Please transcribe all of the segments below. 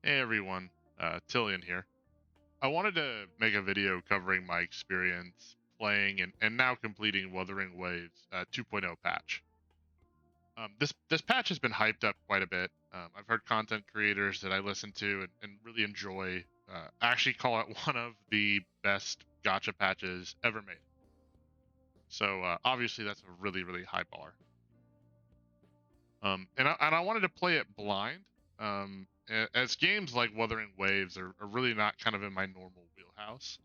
Hey everyone, Tillian here. I wanted to make a video covering my experience playing and now completing Wuthering Waves 2.0 patch. This patch has been hyped up quite a bit. I've heard content creators that I listen to and really enjoy actually call it one of the best gotcha patches ever made. So obviously that's a really high bar. And I wanted to play it blind. As games like Wuthering Waves are really not kind of in my normal wheelhouse.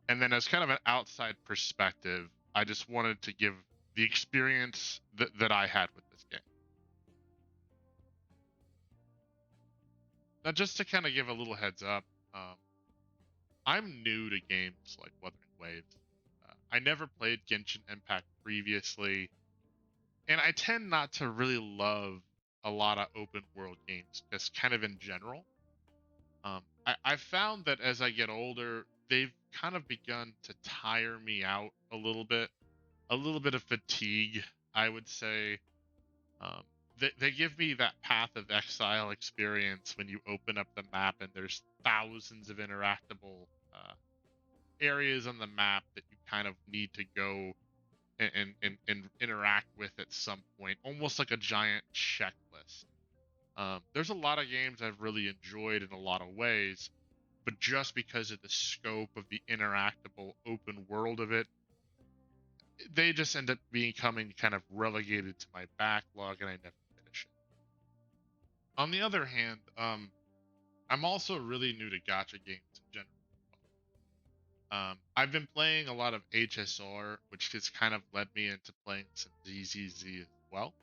And then as kind of an outside perspective, I just wanted to give the experience that I had with this game. Now, just to kind of give a little heads up, um, I'm new to games like Wuthering Waves. I never played Genshin Impact previously, and I tend not to really love a lot of open world games, just kind of in general. I found that as I get older, they've kind of begun to tire me out a little bit of fatigue, I would say. Um, they give me that Path of Exile experience when you open up the map and there's thousands of interactable areas on the map that you kind of need to go and interact with at some point, almost like a giant checklist. There's a lot of games I've really enjoyed in a lot of ways, but just because of the scope of the interactable open world of it, they just end up becoming kind of relegated to my backlog and I never finish it. On the other hand, I'm also really new to gotcha games in general. I've been playing a lot of HSR, which has kind of led me into playing some ZZZ as well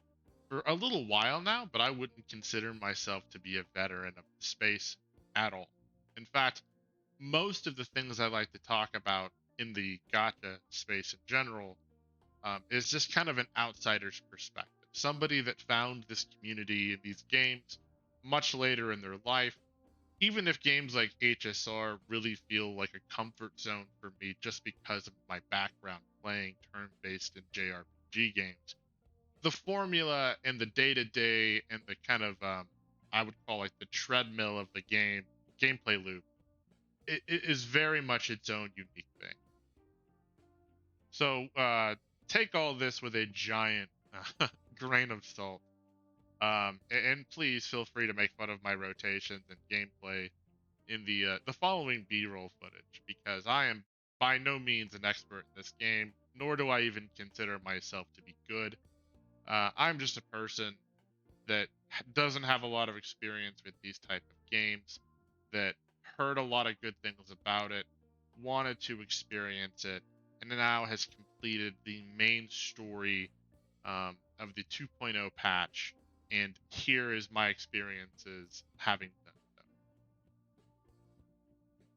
for a little while now, but I wouldn't consider myself to be a veteran of the space at all. In fact, most of the things I like to talk about in the gotcha space in general is just kind of an outsider's perspective. Somebody that found this community in these games much later in their life, even if games like HSR really feel like a comfort zone for me just because of my background playing turn based and JRPG games. The formula and the day to day and the kind of, I would call like the treadmill of the gameplay loop, it is very much its own unique thing. So take all this with a giant grain of salt. And please feel free to make fun of my rotations and gameplay in the following B-roll footage because I am by no means an expert in this game, nor do I even consider myself to be good. I'm just a person that doesn't have a lot of experience with these type of games, that heard a lot of good things about it, wanted to experience it, and now has completed the main story of the 2.0 patch. And here is my experiences having done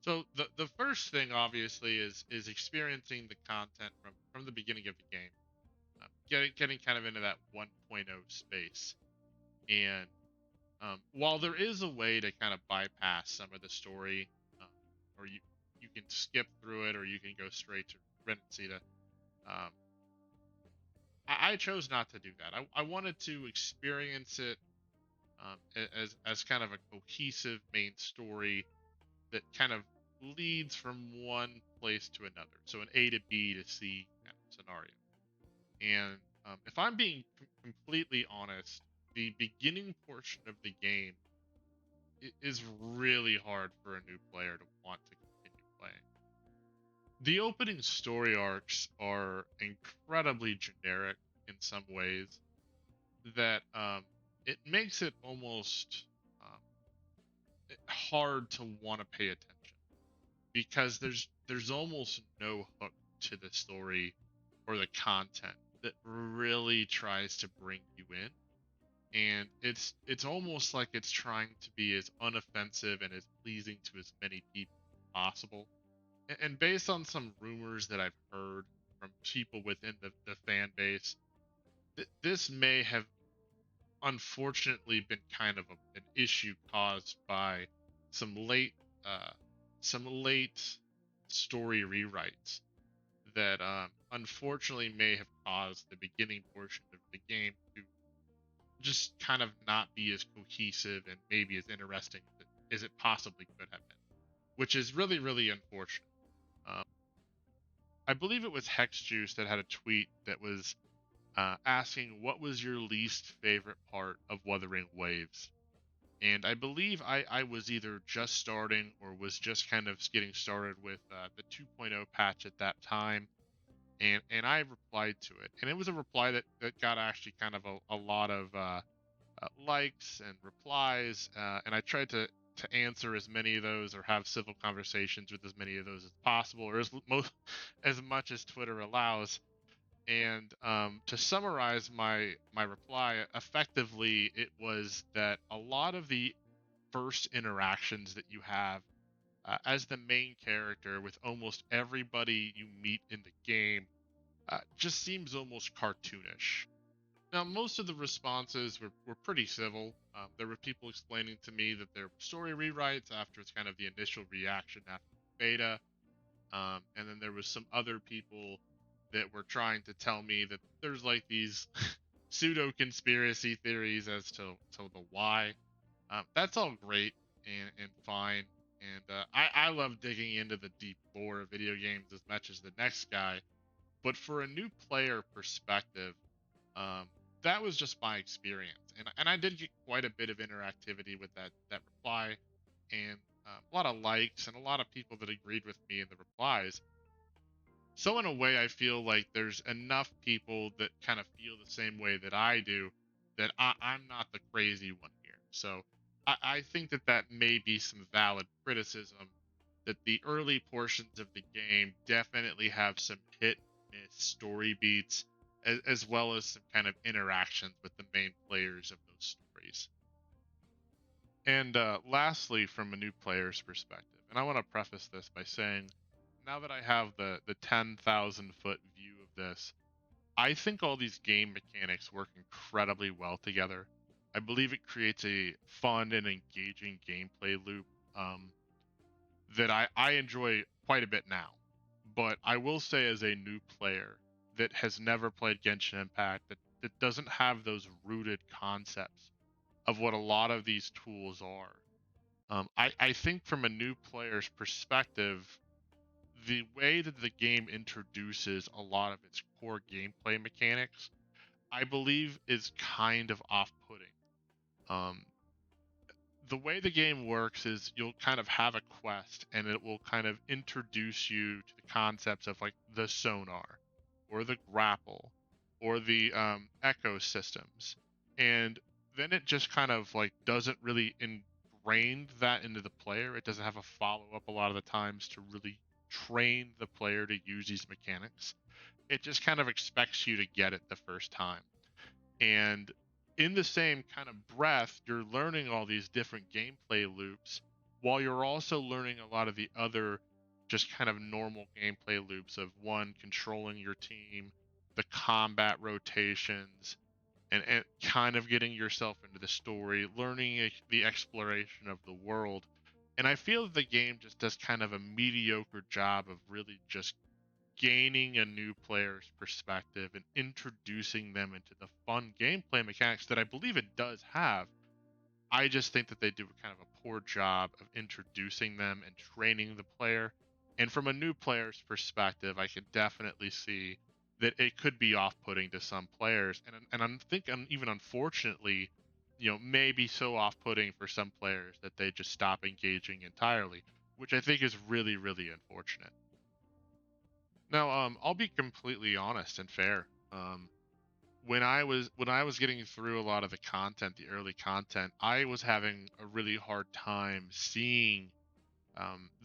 so. So the first thing obviously is experiencing the content from the beginning of the game, getting kind of into that 1.0 space. And while there is a way to kind of bypass some of the story, um, or you can skip through it, or you can go straight to Renancita, um, I chose not to do that. I wanted to experience it as kind of a cohesive main story that kind of leads from one place to another. So an A to B to C kind of scenario. And if I'm being completely honest, the beginning portion of the game is really hard for a new player to want to continue playing. The opening story arcs are incredibly generic in some ways that it makes it almost um, hard to want to pay attention because there's almost no hook to the story or the content that really tries to bring you in, and it's almost like it's trying to be as unoffensive and as pleasing to as many people as possible. And based on some rumors that I've heard from people within the fan base, this may have unfortunately been kind of an issue caused by some late uh, some late story rewrites that unfortunately may have caused the beginning portion of the game to just kind of not be as cohesive and maybe as interesting as it as it possibly could have been, which is really, really unfortunate. Um, I believe it was Hex Juice that had a tweet that was asking what was your least favorite part of Wuthering Waves. And I believe I was either just starting or was just kind of getting started with the 2.0 patch at that time. And I replied to it. And it was a reply that got actually kind of a lot of likes and replies. And I tried to answer as many of those or have civil conversations with as many of those as possible, or as much as Twitter allows. And to summarize my reply, effectively, it was that a lot of the first interactions that you have as the main character with almost everybody you meet in the game just seems almost cartoonish. Now, most of the responses were pretty civil. There were people explaining to me that there were story rewrites after it's kind of the initial reaction after the beta. And then there was some other people that were trying to tell me that there's like these pseudo conspiracy theories as to the why. That's all great and fine. And I love digging into the deep lore of video games as much as the next guy. But for a new player perspective, um, that was just my experience, and I did get quite a bit of interactivity with that reply, and a lot of likes and a lot of people that agreed with me in the replies. So in a way, I feel like there's enough people that kind of feel the same way that I do, that I'm not the crazy one here. So I think that may be some valid criticism, that the early portions of the game definitely have some hit and miss story beats, as well as some kind of interactions with the main players of those stories. And lastly, from a new player's perspective, and I want to preface this by saying, now that I have the 10,000-foot view of this, I think all these game mechanics work incredibly well together. I believe it creates a fun and engaging gameplay loop that I enjoy quite a bit now. But I will say, as a new player that has never played Genshin Impact, that doesn't have those rooted concepts of what a lot of these tools are. I think from a new player's perspective, the way that the game introduces a lot of its core gameplay mechanics, I believe, is kind of off-putting. Um, the way the game works is you'll kind of have a quest and it will kind of introduce you to the concepts of like the sonar or the grapple or the ecosystems, and then it just kind of like doesn't really ingrain that into the player. It doesn't have a follow-up a lot of the times to really train the player to use these mechanics. It just kind of expects you to get it the first time. And in the same kind of breath, you're learning all these different gameplay loops while you're also learning a lot of the other just kind of normal gameplay loops of one, controlling your team, the combat rotations, and kind of getting yourself into the story, learning the exploration of the world. And I feel that the game just does kind of a mediocre job of really just gaining a new player's perspective and introducing them into the fun gameplay mechanics that I believe it does have. I just think that they do kind of a poor job of introducing them and training the player. And from a new player's perspective, I could definitely see that it could be off-putting to some players, and I'm thinking even unfortunately, may be so off-putting for some players that they just stop engaging entirely, which I think is really, really unfortunate. Now, I'll be completely honest and fair. When I was getting through a lot of the content, the early content, I was having a really hard time seeing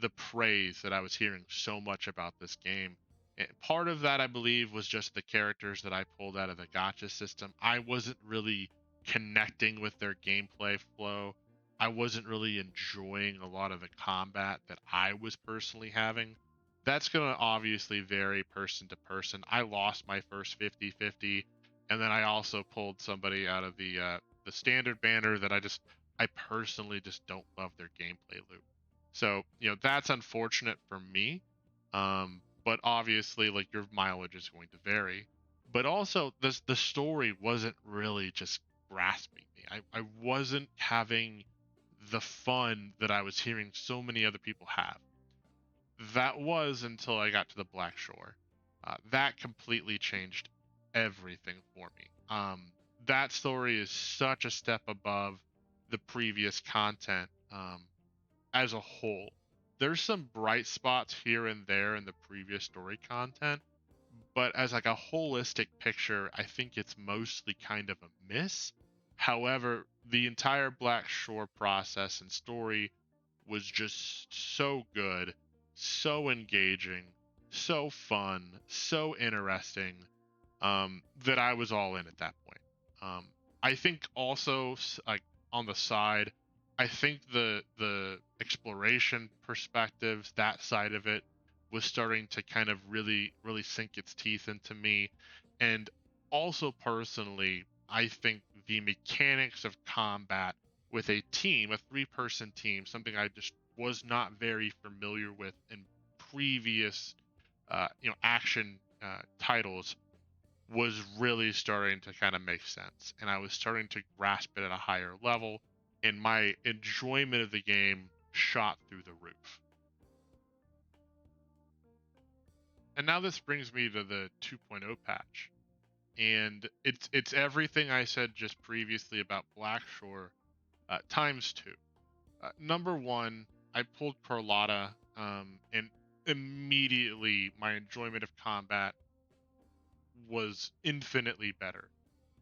the praise that I was hearing so much about this game. And part of that, I believe, was just the characters that I pulled out of the gotcha system. I wasn't really connecting with their gameplay flow. I wasn't really enjoying a lot of the combat that I was personally having. That's going to obviously vary person to person. I lost my first 50-50, and then I also pulled somebody out of the standard banner that I personally just don't love their gameplay loop. So, that's unfortunate for me. But obviously, like, your mileage is going to vary. But also, the story wasn't really just grasping me. I wasn't having the fun that I was hearing so many other people have. That was until I got to the Black Shore. That completely changed everything for me. That story is such a step above the previous content as a whole. There's some bright spots here and there in the previous story content, but as like a holistic picture, I think it's mostly kind of a miss. However, the entire Black Shore process and story was just so good, so engaging, so fun, so interesting, that I was all in at that point. I think also like on the side, I think the exploration perspectives, that side of it, was starting to kind of really sink its teeth into me, and also personally, I think the mechanics of combat with a team, a three-person team, something I just was not very familiar with in previous, action titles, was really starting to kind of make sense, and I was starting to grasp it at a higher level, and my enjoyment of the game shot through the roof. And now this brings me to the 2.0 patch, and it's everything I said just previously about Blackshore times two. Number one, I pulled Carlotta, and immediately my enjoyment of combat was infinitely better.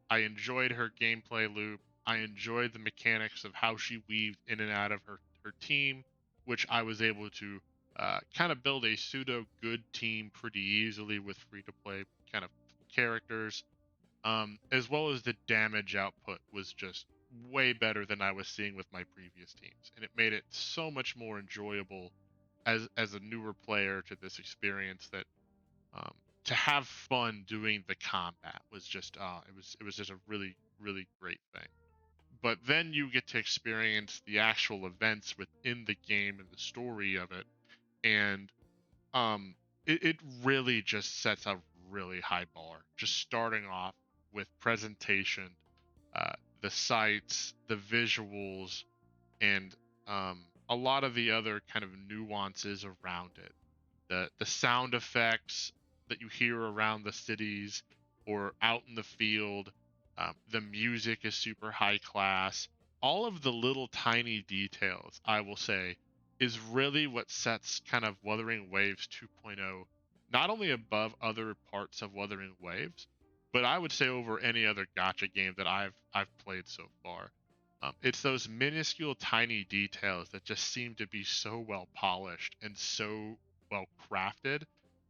I enjoyed her gameplay loop. I enjoyed the mechanics of how she weaved in and out of her team, which I was able to kind of build a pseudo good team pretty easily with free to play kind of characters, as well as the damage output was just way better than I was seeing with my previous teams, and it made it so much more enjoyable as a newer player to this experience that um, to have fun doing the combat was just it was just a really great thing. But then you get to experience the actual events within the game and the story of it, and um it really just sets a really high bar, just starting off with presentation, uh the sights, the visuals, and a lot of the other kind of nuances around it, the sound effects that you hear around the cities or out in the field. The music is super high class. All of the little tiny details, I will say, is really what sets kind of Wuthering Waves 2.0 not only above other parts of Wuthering Waves, but I would say over any other gacha game that I've played so far. It's those minuscule, tiny details that just seem to be so well polished and so well crafted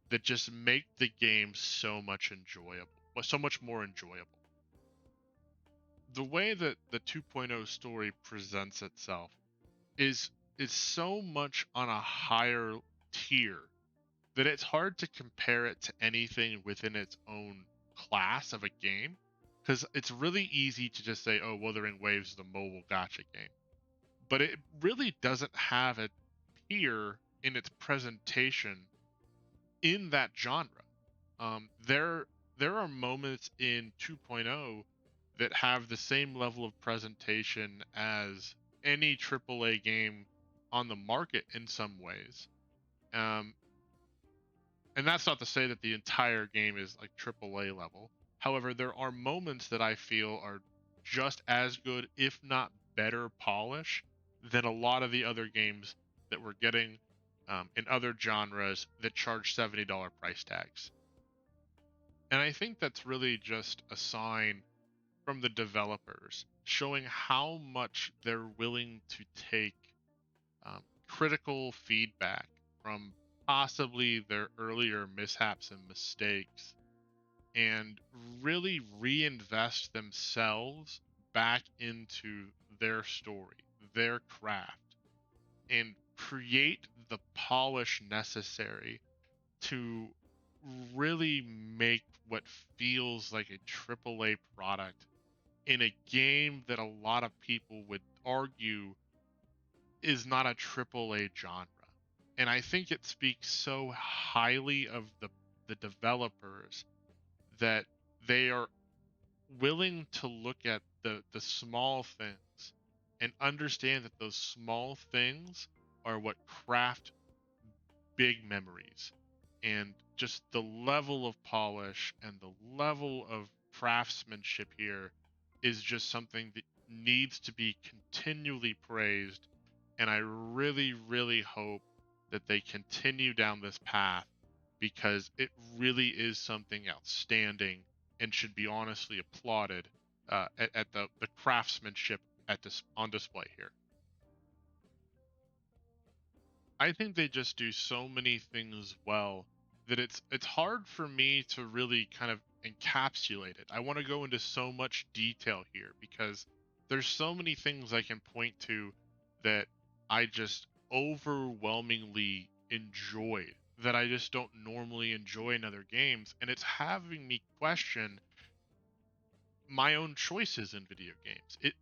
that just make the game so much enjoyable, so much more enjoyable. The way that the 2.0 story presents itself is is so much on a higher tier that it's hard to compare it to anything within its own class of a game, because it's really easy to just say, oh, Wuthering Waves is a mobile gotcha game, but it really doesn't have a tier in its presentation in that genre. There are moments in 2.0 that have the same level of presentation as any AAA game on the market in some ways. Um, and that's not to say that the entire game is like AAA level. However, there are moments that I feel are just as good, if not better, polish than a lot of the other games that we're getting in other genres that charge $70 price tags. And I think that's really just a sign from the developers showing how much they're willing to take critical feedback from possibly their earlier mishaps and mistakes and really reinvest themselves back into their story, their craft, and create the polish necessary to really make what feels like a AAA product in a game that a lot of people would argue is not a AAA genre. And I think it speaks so highly of the developers that they are willing to look at the small things and understand that those small things are what craft big memories. And just the level of polish and the level of craftsmanship here is just something that needs to be continually praised. And I really, really hope that they continue down this path because it really is something outstanding and should be honestly applauded at the craftsmanship on display here. I think they just do so many things well that it's hard for me to really kind of encapsulate it. I want to go into so much detail here because there's so many things I can point to that I just overwhelmingly enjoyed that I just don't normally enjoy in other games, and it's having me question my own choices in video games. It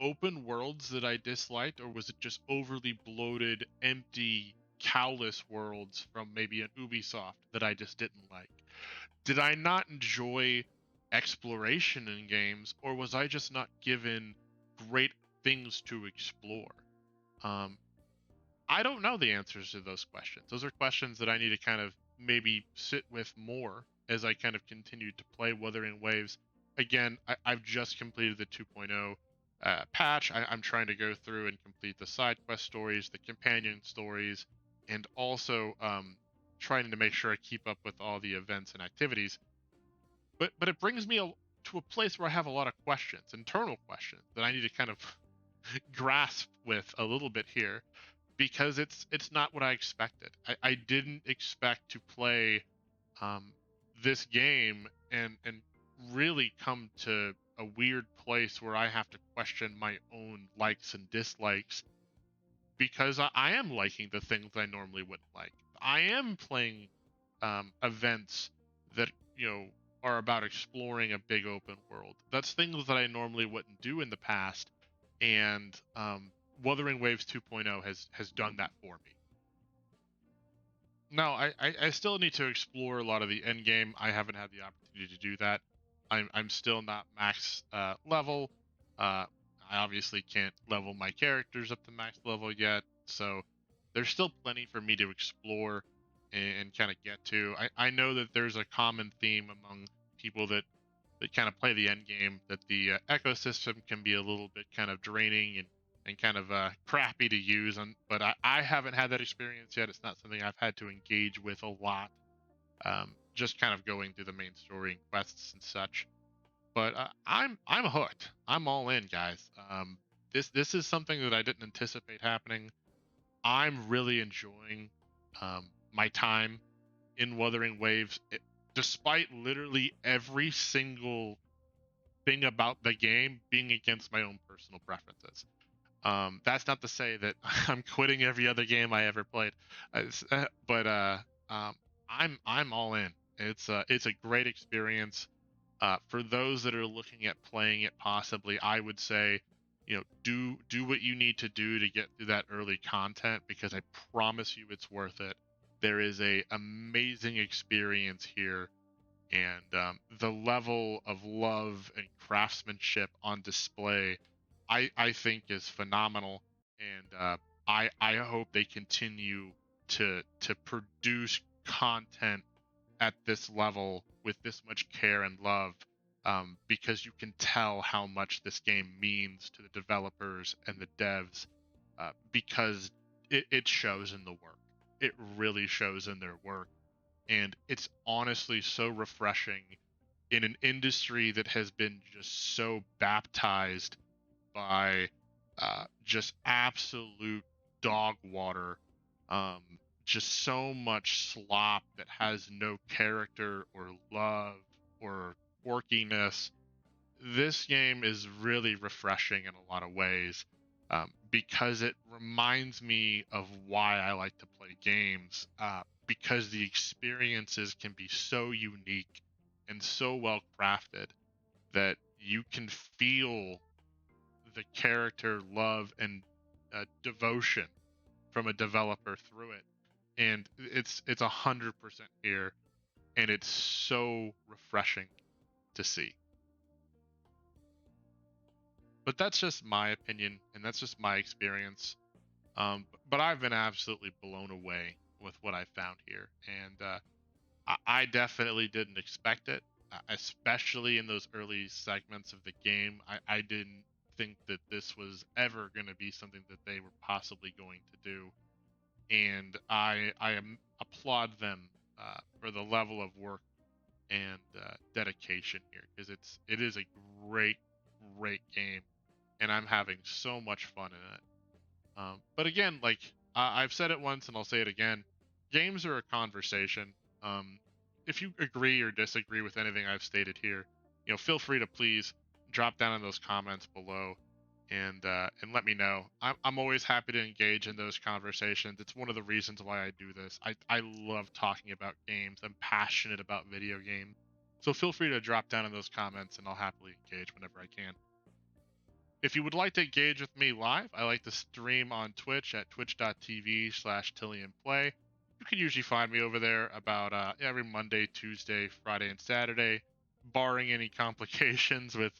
open worlds that I disliked, or was it just overly bloated, empty, cowless worlds from maybe an Ubisoft that I just didn't like? Did I not enjoy exploration in games, or was I just not given great things to explore? Um, I don't know the answers to those questions. Those are questions that I need to kind of maybe sit with more as I kind of continue to play Wuthering Waves. Again, I've just completed the 2.0 patch. I'm trying to go through and complete the side quest stories, the companion stories, and also trying to make sure I keep up with all the events and activities. But it brings me to a place where I have a lot of questions, internal questions that I need to kind of grasp with a little bit here because it's not what I expected. I didn't expect to play um, this game and really come to a weird place where I have to question my own likes and dislikes because I am liking the things I normally wouldn't like. I am playing events that are about exploring a big open world. That's things that I normally wouldn't do in the past, and Wuthering Waves 2.0 has done that for me. No, I still need to explore a lot of the end game. I haven't had the opportunity to do that. I'm still not max level. I obviously can't level my characters up to max level yet, so there's still plenty for me to explore and kind of get to. I know that there's a common theme among people that kind of play the end game that the ecosystem can be a little bit kind of draining and kind of crappy to use. But I haven't had that experience yet. It's not something I've had to engage with a lot. Just kind of going through the main story and quests and such. But I'm hooked. I'm all in, guys. This is something that I didn't anticipate happening. I'm really enjoying my time in Wuthering Waves, despite literally every single thing about the game being against my own personal preferences. That's not to say that I'm quitting every other game I ever played, but I'm all in. It's a great experience. For those that are looking at playing it, possibly, I would say, do what you need to do to get through that early content because I promise you it's worth it. There is a amazing experience here, and the level of love and craftsmanship on display I think is phenomenal, and I hope they continue to produce content at this level with this much care and love, because you can tell how much this game means to the developers and the devs, because it shows in the work. It really shows in their work, and it's honestly so refreshing in an industry that has been just so baptized by just absolute dog water, just so much slop that has no character or love or quirkiness. This game is really refreshing in a lot of ways, because it reminds me of why I like to play games, because the experiences can be so unique and so well crafted that you can feel the character love and devotion from a developer through it, and it's 100% here, and it's so refreshing to see. But that's just my opinion, and that's just my experience. But I've been absolutely blown away with what I found here, and I definitely didn't expect it, especially in those early segments of the game. I didn't think that this was ever going to be something that they were possibly going to do, and applaud them for the level of work and dedication here, because it is a great game, and I'm having so much fun in it. But again, like I've said it once and I'll say it again, games are a conversation. Um, if you agree or disagree with anything I've stated here, feel free to please drop down in those comments below and let me know. I'm always happy to engage in those conversations. It's one of the reasons why I do this. I love talking about games. I'm passionate about video games. So feel free to drop down in those comments and I'll happily engage whenever I can. If you would like to engage with me live, I like to stream on Twitch at twitch.tv/TillianPlay. You can usually find me over there about every Monday, Tuesday, Friday, and Saturday, barring any complications with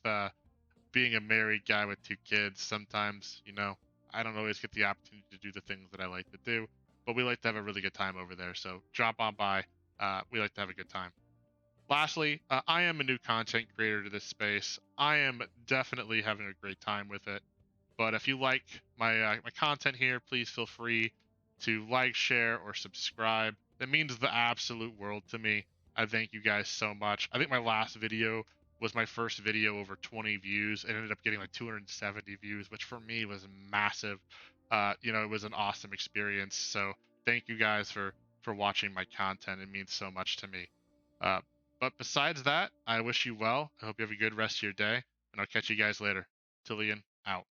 being a married guy with two kids. Sometimes, I don't always get the opportunity to do the things that I like to do, but we like to have a really good time over there. So drop on by. We like to have a good time. Lastly, I am a new content creator to this space. I am definitely having a great time with it. But if you like my content here, please feel free to like, share, or subscribe. That means the absolute world to me. I thank you guys so much. I think my last video was my first video over 20 views. It ended up getting like 270 views, which for me was massive. It was an awesome experience. So thank you guys for watching my content. It means so much to me. Uh, but besides that, I wish you well. I hope you have a good rest of your day, and I'll catch you guys later. Tillian out.